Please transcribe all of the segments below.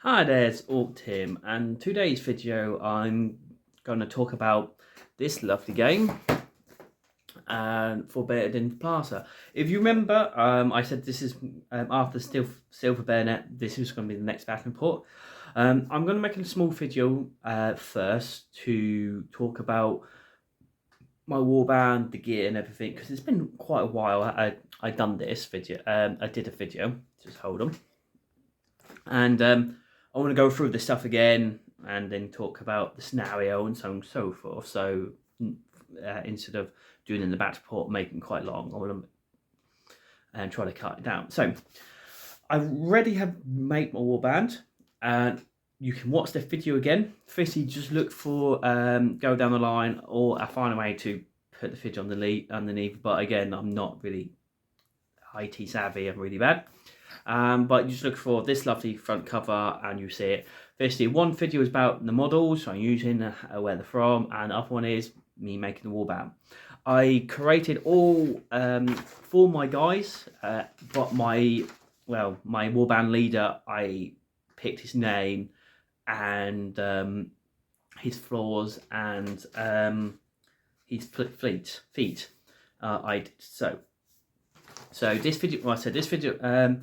Hi there, it's Orc Tim, and today's video I'm going to talk about this lovely game for Forbidden Plaza. If you remember, I said this is after Silver Bayonet, this is going to be the next battle report. I'm going to make a small video first to talk about my warband, the gear and everything, because it's been quite a while I done this video. I did a video, just hold on. And I want to go through the stuff again and then talk about the scenario and so on and so forth. So instead of doing in the battle report, making quite long, I want to try to cut it down. So I already have made my warband, and you can watch the video again. Firstly, just look for go down the line, or I find a way to put the video underneath. But again, I'm not really IT savvy. I'm really bad. But you just look for this lovely front cover and you see it. Firstly, one video is about the models I'm using, where they're from, and the other one is me making the warband. I created all for my guys, but my warband leader, I picked his name and his flaws and his feet. I did so this video. Well, I said this video.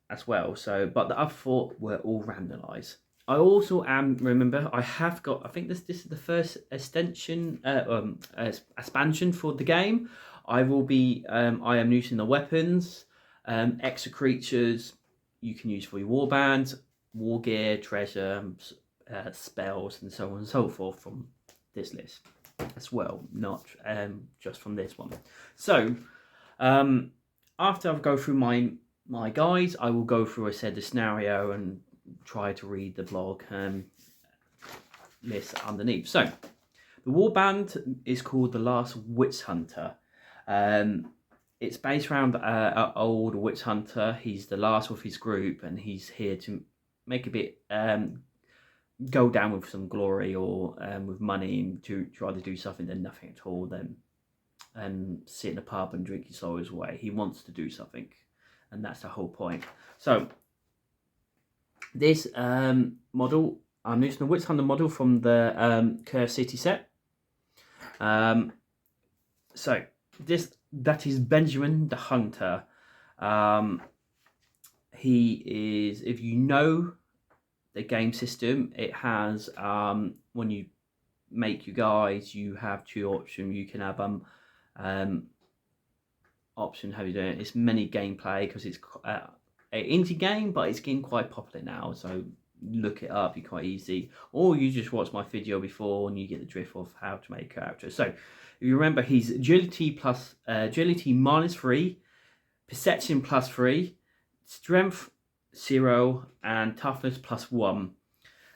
As well. So, but the other four were all randomized. I also remember I have got. I think this is the first expansion for the game. I will be. I am using the weapons, extra creatures you can use for your warband, war gear, treasure, spells, and so on and so forth from this list as well, not just from this one. So, after I go through my guides, I will go through the scenario and try to read the blog list underneath. So, the warband is called The Last Witch Hunter. It's based around an old witch hunter. He's the last of his group, and he's here to make a bit go down with some glory or with money, and to try to do something then nothing at all. Then sit in a pub and drink his sorrows away. He wants to do something, and that's the whole point. So this model, I'm using the Witch Hunter model from the Curse City set. So that is Benjamin the Hunter. He is, if you know the game system, it has when you make your guys, you have two options. You can have option how you do it. It's mini gameplay because it's an indie game, but it's getting quite popular now. So look it up, you're quite easy, or you just watch my video before and you get the drift of how to make a character. So if you remember, he's agility plus agility -3, perception +3, strength 0, and toughness +1.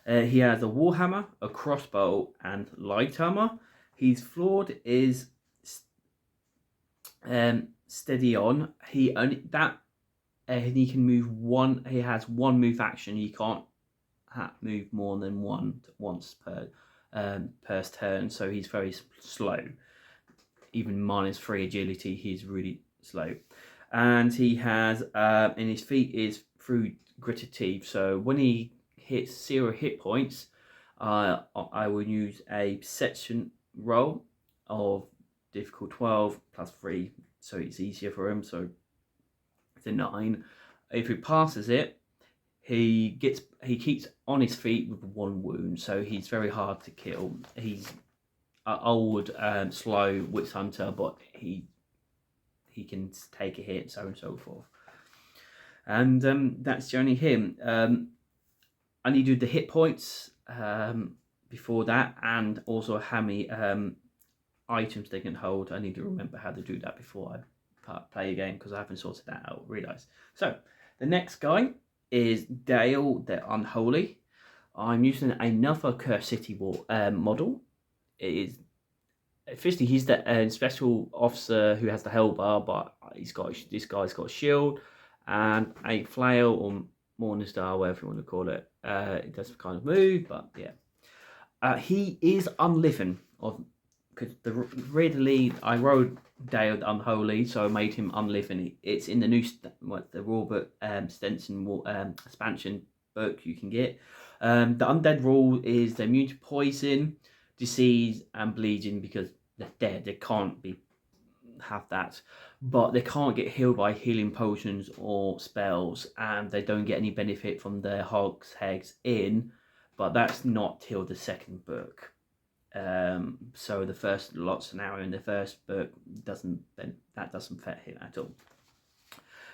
He has a warhammer, a crossbow, and light armor. His flawed is steady on. He can move one. He has one move action. He can't move more than once per turn. So he's very slow. Even -3 agility, he's really slow. And he has and his feat is through gritted teeth. So when he hits 0 hit points, I will use a perception roll of difficult 12 +3, so it's easier for him. So it's a 9. If he passes it, he keeps on his feet with 1 wound, so he's very hard to kill. He's an old, slow witch hunter, but he can take a hit, so on and so forth. And that's only him. I need to do the hit points before that, and also how many items they can hold. I need to remember how to do that before I play a game, because I haven't sorted that out, realised. So the next guy is Dale the Unholy. I'm using another Curse City model. It is officially he's the special officer who has the hell bar, but this guy's got a shield and a flail or Morning Star, whatever you want to call it. It does kind of move, but yeah. He is unliving, because readily I wrote Day of the Unholy, so I made him unliving. It's in the new the Robert Stenson expansion book you can get. The undead rule is they're immune to poison, disease, and bleeding because they're dead. They can't have that, but they can't get healed by healing potions or spells, and they don't get any benefit from their Hog's Heads in. But that's not till the second book. So the first lot scenario in the first book doesn't fit him at all.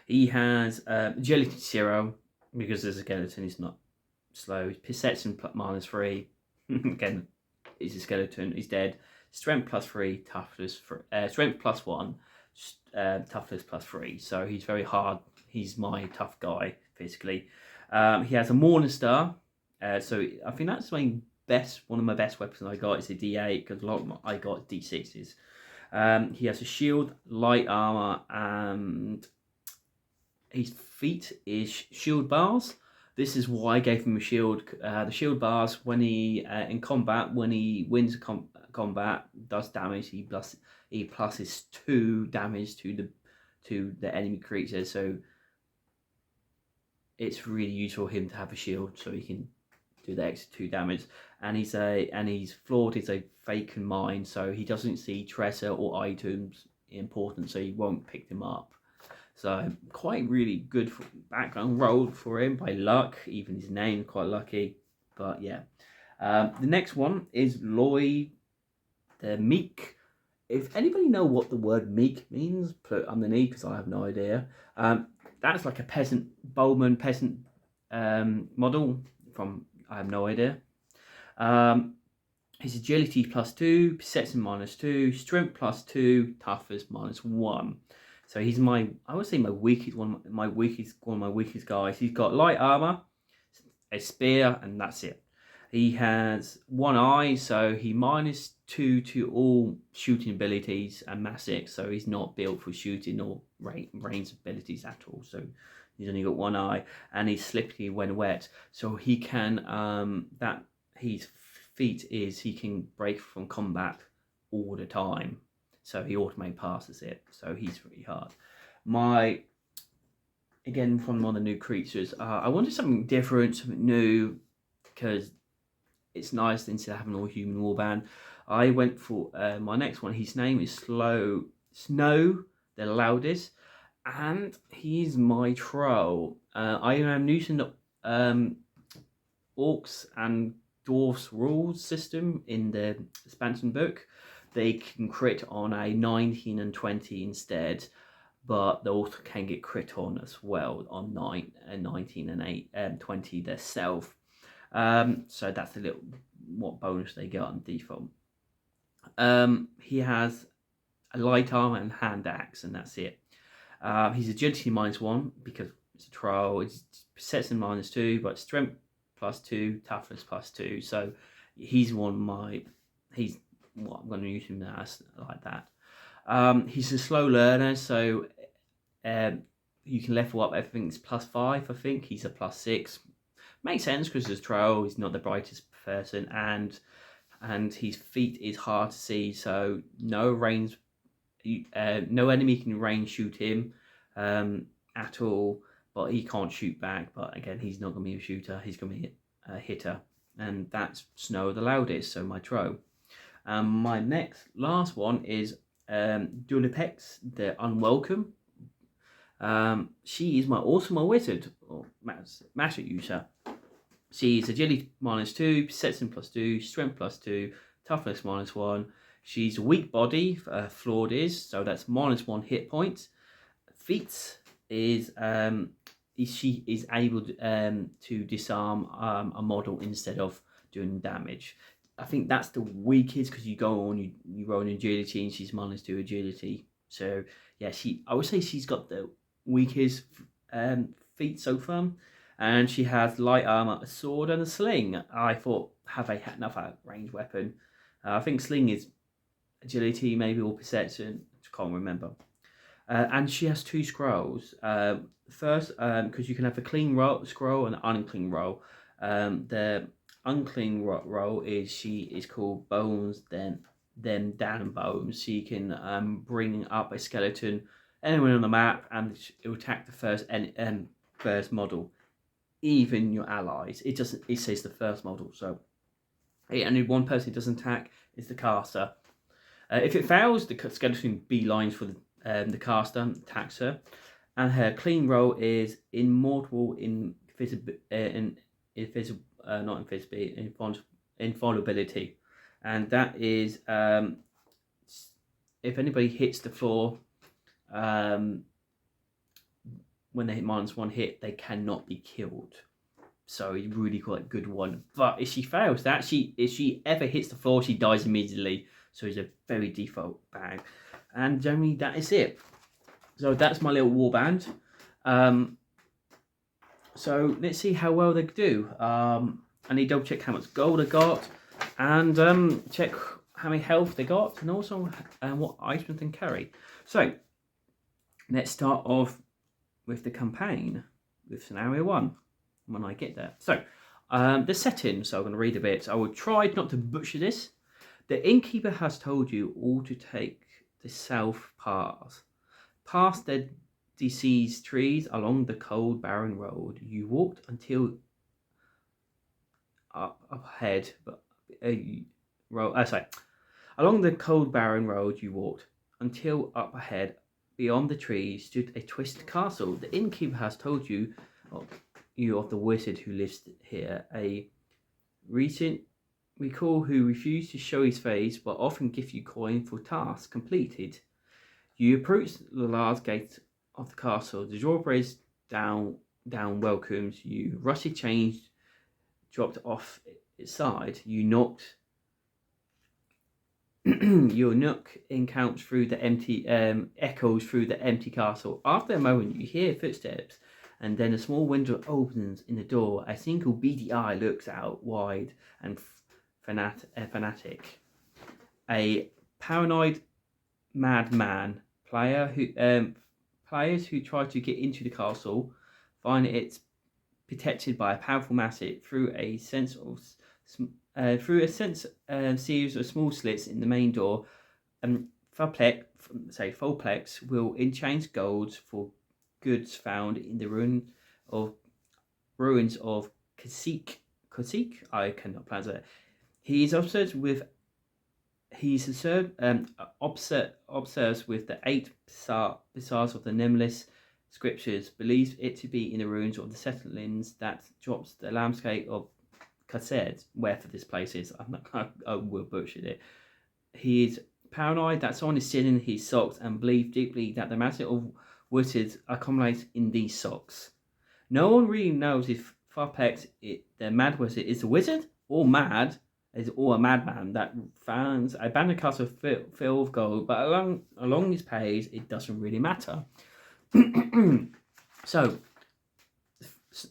He has agility 0 because the skeleton is not slow. Perception -3 again. He's a skeleton. He's dead. Strength +3, toughness strength +1, toughness +3. So he's very hard. He's my tough guy physically. He has a Morning Star. So I think that's one of my best weapons I got is a D8 because a lot of I got D6s. He has a shield, light armor, and his feat is shield bars. This is why I gave him a shield. The shield bars, when he in combat, when he wins combat, does damage. He pluses 2 damage to the enemy creature. So it's really useful for him to have a shield, so he can do the extra 2 damage. And he's flawed. He's a vacant mind, so he doesn't see treasure or items important, so he won't pick them up. So quite really good background roll for him by luck. Even his name quite lucky. But yeah, the next one is Lloyd the Meek. If anybody know what the word meek means, put it underneath because I have no idea. That's like a peasant bowman peasant model from I have no idea. His agility +2, perception -2, strength +2, toughness -1. So he's I would say my weakest one of my weakest guys. He's got light armor, a spear, and that's it. He has 1 eye, so he -2 to all shooting abilities and magic. So he's not built for shooting or range abilities at all. So he's only got 1 eye, and he's slippery when wet. So he can his feat is he can break from combat all the time. So he automatically passes it. So he's pretty hard. Again, from one of the new creatures, I wanted something different, something new, because it's nice instead of having all human warband. I went for my next one. His name is Snow the Loudest, and he's my troll. I am using the orcs and dwarfs rules system in the expansion book. They can crit on a 19 and 20 instead, but they also can get crit on as well on 19 and 20 themselves. So that's a little what bonus they get on default. He has a light armor and hand axe, and that's it. His agility -1 because it's a troll. It's perception -2, but strength +2, toughness +2. So he's what I'm going to use him as like that. He's a slow learner, so you can level up everything's +5. I think he's a +6. Makes sense because he's a troll. He's not the brightest person, and his feet is hard to see. So no enemy can range shoot him at all. But he can't shoot back. But again, he's not going to be a shooter. He's going to be a hitter, and that's Snow the Loudest. So my troll. My last one is Dulipex the Unwelcome. She is my wizard or magic user. She's agility -2, perception +2, strength +2, toughness -1. She's weak body, flawed is, so that's -1 hit point. Feats is she is able to disarm a model instead of doing damage. I think that's the weakest because you go on, you roll an agility and she's -2 agility. So yeah, I would say she's got the weakest feat so far. And she has light armor, a sword, and a sling. I thought, have I had another ranged weapon? I think sling is agility, maybe, or perception. I can't remember. And she has 2 scrolls. First, because you can have a clean scroll and an unclean roll. The unclean roll is she is called Bones them down bones. So you can bring up a skeleton anywhere on the map, and it will attack the first model, even your allies. It doesn't. It says the first model, so only one person it doesn't attack is the caster. If it fails, the skeleton beelines for the caster, attacks her, and her clean roll is immortal invulnerability, and that is if anybody hits the floor, when they hit -1 hit, they cannot be killed. So it's really quite a good one. But if she fails that, if she ever hits the floor, she dies immediately. So it's a very default bag. And generally that is it. So that's my little warband. So let's see how well they do. I need to double check how much gold I got, and check how many health they got, and also what items they can carry. So let's start off with the campaign with scenario 1 when I get there. So the settings, so I'm going to read a bit. I will try not to butcher this. The innkeeper has told you all to take the south path, past the diseased trees along the cold barren road. You walked until up ahead, but along the cold barren road you walked until up ahead, beyond the trees, stood a twisted castle. The innkeeper has told you of the wizard who lives here, a recent recall who refused to show his face but often give you coin for tasks completed. You approach the large gate of the castle. The drawbridge down welcomes you. Rusty chains dropped off its side. You knocked. Your knock echoes through the empty castle. After a moment, you hear footsteps, and then a small window opens in the door. A single beady eye looks out wide and fanatic. A paranoid madman. Players who try to get into the castle find it's protected by a powerful massive through a series of small slits in the main door. Fulplex will exchange gold for goods found in the ruins of Kasik. I cannot pronounce it. He is obsessed with the 8 bizarres of the Nemesis scriptures, believes it to be in the ruins of the settlements that drops the landscape of Kased, wherever this place is. I will butcher it. He is paranoid that someone is stealing his socks and believes deeply that the matter of wizards accumulates in these socks. No one really knows if Farpex, the mad wizard, is a wizard or a madman that finds a abandoned castle filled with gold, but along his page, it doesn't really matter. So,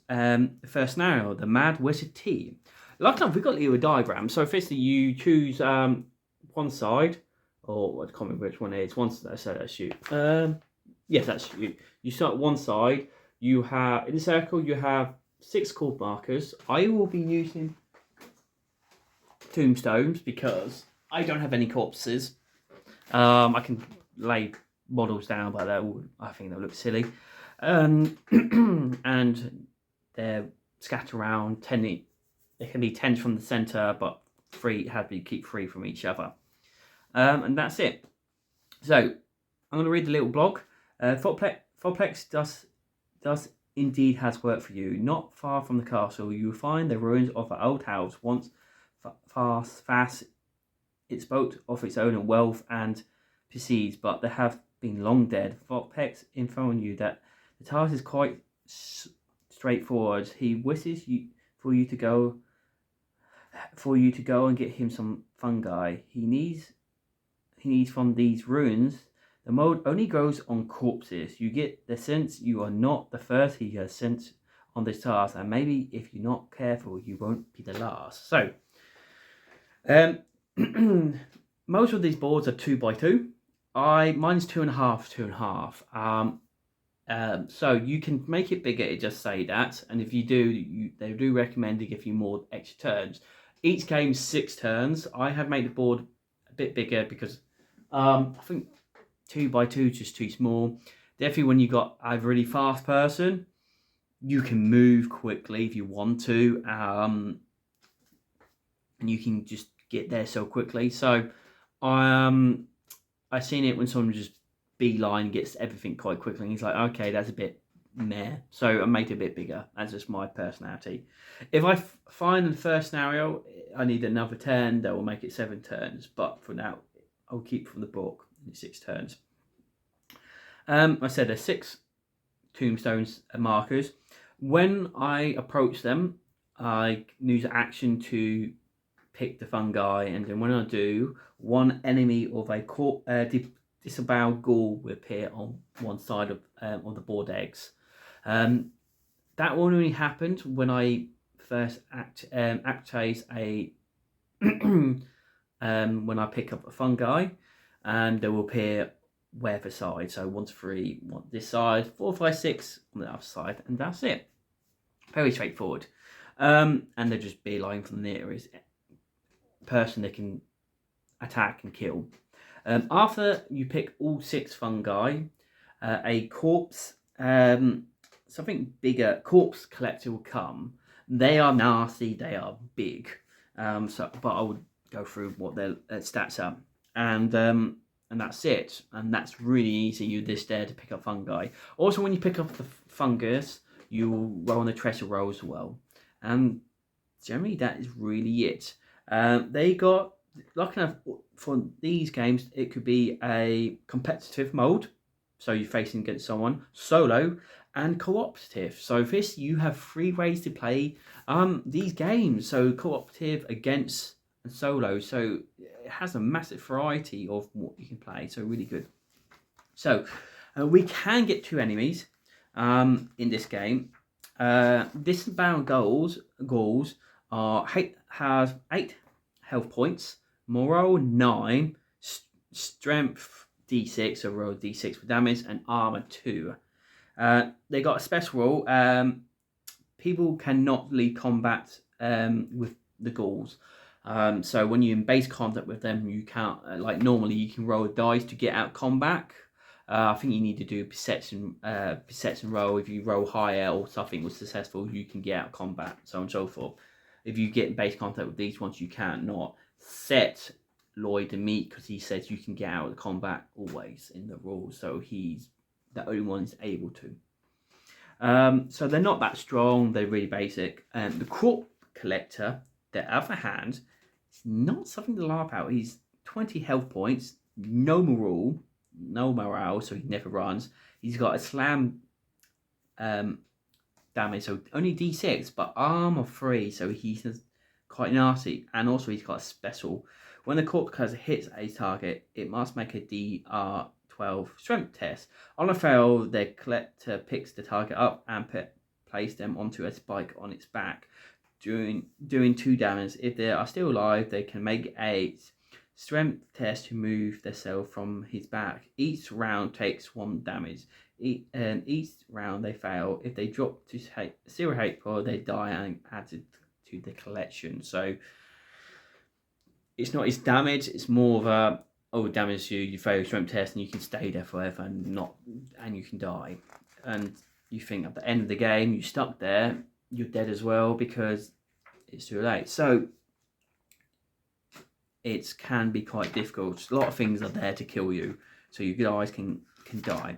the first scenario, the Mad Wizard team. Last time we got a diagram. So, firstly, you choose one side, or I can't remember which one it is. That's you. Yes, that's you. You start one side. You have in the circle. You have 6 cord markers. I will be using tombstones because I don't have any corpses. I can lay models down, but I think they'll look silly. And they're scattered around. They can be 10 from the center, but 3 have to keep 3 from each other. And that's it. So I'm going to read the little blog. Fulplex does indeed has work for you. Not far from the castle, you will find the ruins of an old house. Once fast, it spoke of its own wealth and prestige, but they have been long dead. Fulplex informed you that the task is quite straightforward. He wishes for you to go and get him some fungi he needs from these ruins. The mold only grows on corpses. You get the sense you are not the first he has sent on this task, and maybe if you're not careful, you won't be the last. So, most of these boards are 2x2. Mine's 2.5. So you can make it bigger. It just say that, and if you do, they do recommend to give you more extra turns. Each game's 6 turns. I have made the board bit bigger because I think 2x2 is just too small. Definitely when you got a really fast person, you can move quickly if you want to, and you can just get there so quickly. So I seen it when someone just beeline gets everything quite quickly, and he's like, okay, that's a bit meh. So I made it a bit bigger. That's just my personality. If I find the first scenario, I need another turn, that will make it 7 turns. But for now, I'll keep from the book 6 turns. I said there's 6 tombstones and markers. When I approach them, I use action to pick the fungi, and then when I do, one enemy of a disemboweled ghoul will appear on one side of the board eggs. That only happened when I first activate a when I pick up a fungi, and they will appear wherever side. So 1 to 3 on this side, 4, 5, 6 on the other side, and that's it. Very straightforward. And they're just beeline from the nearest person they can attack and kill. After you pick all 6 fungi, a corpse, something bigger, corpse collector will come. They are nasty, they are big. But I would go through what their stats are, and that's it. And that's really easy. You just there to pick up fungi. Also, when you pick up the fungus, you will roll on the treasure roll as well. And generally, that is really it. They got, lucky enough for these games, it could be a competitive mode, so you're facing against someone, solo, and cooperative. So this, you have 3 ways to play these games. So cooperative, against, and solo. So it has a massive variety of what you can play. So really good. So we can get 2 enemies in this game. Disemboweled ghouls has 8 health points, morale 9, strength D6, so roll D6 for damage, and armor 2. They got a special rule. People cannot lead combat with the ghouls. So when you're in base contact with them, you can't, like normally you can roll dice to get out combat. I think you need to do a perception roll. If you roll higher or something was successful, you can get out combat, so on and so forth. If you get in base contact with these ones, you can't. Not set Lloyd to meet, because he says you can get out of the combat always in the rules, so he's the only one who's able to. So they're not that strong, they're really basic. The Corpse Collector, the other hand, is not something to laugh at. He's 20 health points, no morale, so he never runs. He's got a slam damage, so only D6, but armor 3, so he's quite nasty. And also he's got a special. When the Corpse Collector hits a target, it must make a DR12 strength test. On a fail, the collector picks the target up and place them onto a spike on its back, doing 2 damage. If they are still alive, they can make a strength test to move themselves from his back. Each round takes 1 damage. Each round they fail. If they drop to 0 HP, they die and added to the collection. So it's not his damage, it's more of a damage you fail your strength test and you can stay there forever and you can die. And you think at the end of the game you're stuck there, you're dead as well because it's too late. So it can be quite difficult. A lot of things are there to kill you, so your guys can die.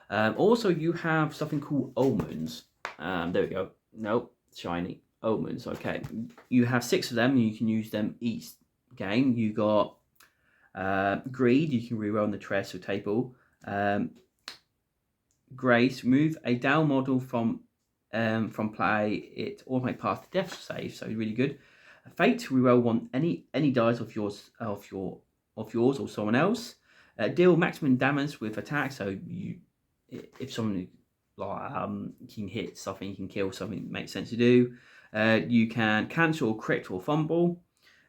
Also, you have something called omens. There we go. Nope, shiny omens. Okay, you have 6 of them. And you can use them each game. You got greed. You can reroll on the treasure table. Grace, remove a down model from play. It automatically pass the death save, so really good. Fate, reroll one any dice of yours or someone else. Deal maximum damage with attack. So if someone can hit something, you can kill something, makes sense to do. You can cancel, crit, or fumble,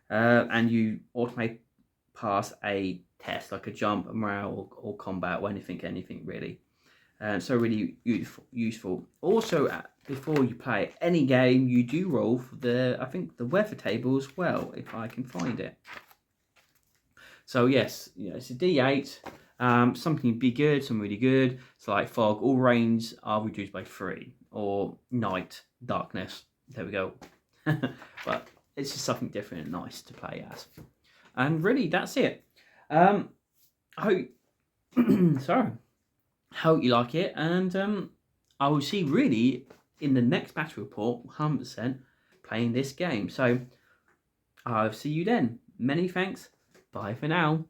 and you automatically pass a test like a jump, a morale, or combat, or anything really. So really useful. Also, before you play any game, you do roll for the weather table as well, if I can find it. So yes, it's a D8. Something be good, some really good. So like fog, all range are reduced by 3, or night, darkness. There we go. But it's just something different and nice to play as. And really, that's it. I hope. Sorry. Hope you like it, and I will see really in the next battle report 100% playing this game. So I'll see you then. Many thanks. Bye for now.